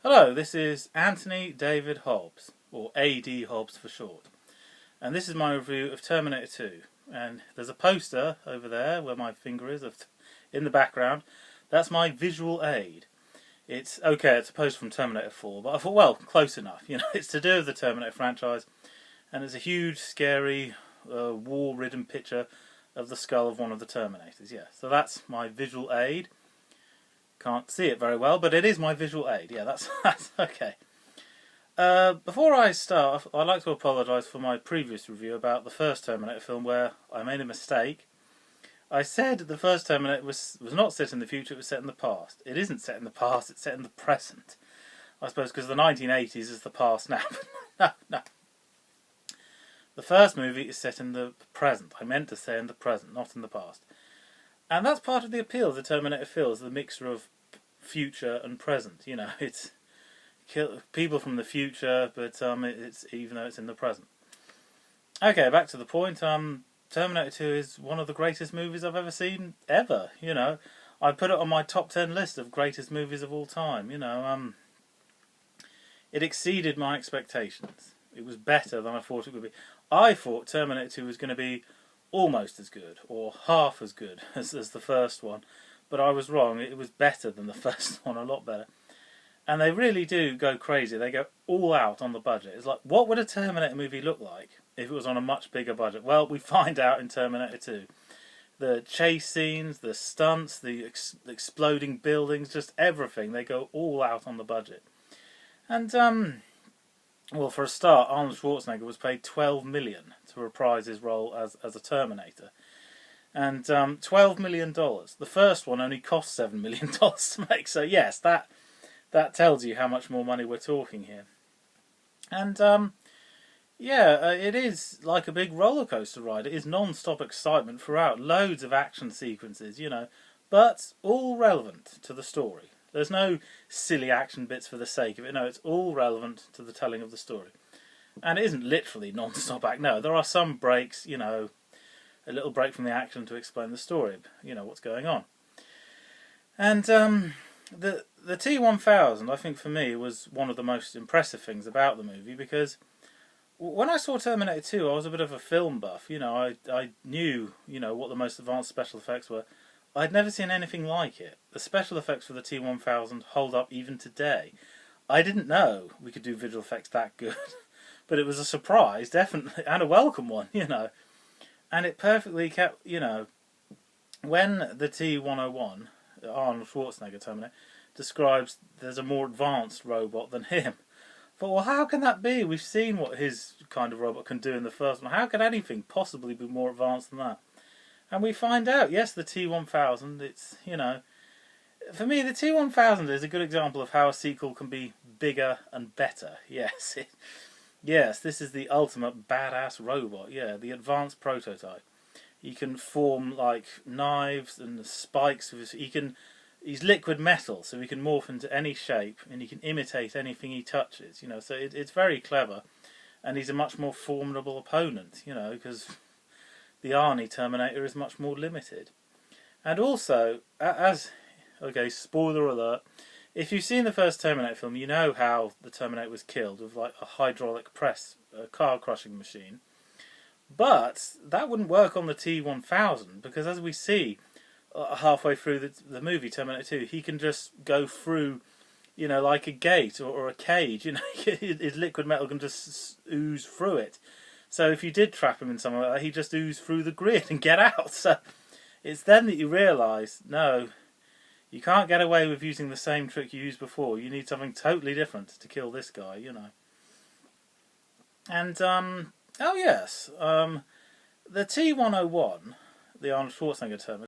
Hello, this is Anthony David Hobbs, or A D Hobbs for short, and this is my review of Terminator 2. And there's a poster over there where my finger is, in the background. That's my visual aid. It's okay, it's a poster from Terminator 4, but I thought, well, close enough. You know, it's to do with the Terminator franchise, and it's a huge, scary, war-ridden picture of the skull of one of the Terminators. Yeah, so that's my visual aid. Can't see it very well, but it is my visual aid. Yeah, that's okay. Before I start, I'd like to apologise for my previous review about the first Terminator film, where I made a mistake. I said the first Terminator was not set in the future, it was set in the past. It isn't set in the past, it's set in the present. I suppose because the 1980s is the past now. No. The first movie is set in the present. I meant to say in the present, not in the past. And that's part of the appeal of the Terminator films, the mixture of future and present. You know, it's people from the future, but it's even though it's in the present. Okay, back to the point. Terminator 2 is one of the greatest movies I've ever seen, ever. You know, I put it on my top 10 list of greatest movies of all time. You know, it exceeded my expectations. It was better than I thought it would be. I thought Terminator 2 was going to be almost as good, or half as good as the first one, but I was wrong. It was better than the first one, a lot better. And they really do go crazy. They go all out on the budget. It's like, what would a Terminator movie look like if it was on a much bigger budget? Well, we find out in Terminator 2. The chase scenes, the stunts, the exploding buildings, just everything. They go all out on the budget. And, well, for a start, Arnold Schwarzenegger was paid $12 million to reprise his role as a Terminator. And $12 million. The first one only cost $7 million to make. So yes, that tells you how much more money we're talking here. And yeah, it is like a big roller coaster ride. It is non-stop excitement throughout. Loads of action sequences, you know, but all relevant to the story. There's no silly action bits for the sake of it. No, it's all relevant to the telling of the story. And it isn't literally non-stop act. No, there are some breaks, you know, a little break from the action to explain the story, you know, what's going on. And the T-1000, I think for me, was one of the most impressive things about the movie, because when I saw Terminator 2, I was a bit of a film buff. You know, I knew, you know, what the most advanced special effects were. I'd never seen anything like it. The special effects for the T-1000 hold up even today. I didn't know we could do visual effects that good. But it was a surprise, definitely, and a welcome one, you know. And it perfectly kept, you know, when the T-101, Arnold Schwarzenegger Terminator, describes there's a more advanced robot than him. But, well, how can that be? We've seen what his kind of robot can do in the first one. How could anything possibly be more advanced than that? And we find out, yes, the T-1000, it's, you know, for me, the T-1000 is a good example of how a sequel can be bigger and better. Yes, yes, this is the ultimate badass robot, yeah, the advanced prototype. He can form, like, knives and spikes. He's liquid metal, so he can morph into any shape, and he can imitate anything he touches, you know, so it's very clever. And he's a much more formidable opponent, you know, because the Arnie Terminator is much more limited. And also, okay, spoiler alert, if you've seen the first Terminator film, you know how the Terminator was killed with like a hydraulic press, a car crushing machine. But that wouldn't work on the T-1000, because as we see halfway through the movie Terminator 2, he can just go through, you know, like a gate or a cage, you know, his liquid metal can just ooze through it. So if you did trap him in somewhere like that, he'd just ooze through the grid and get out. So it's then that you realise, no, you can't get away with using the same trick you used before. You need something totally different to kill this guy, you know. And, oh yes, the T-101, the Arnold Schwarzenegger Terminator,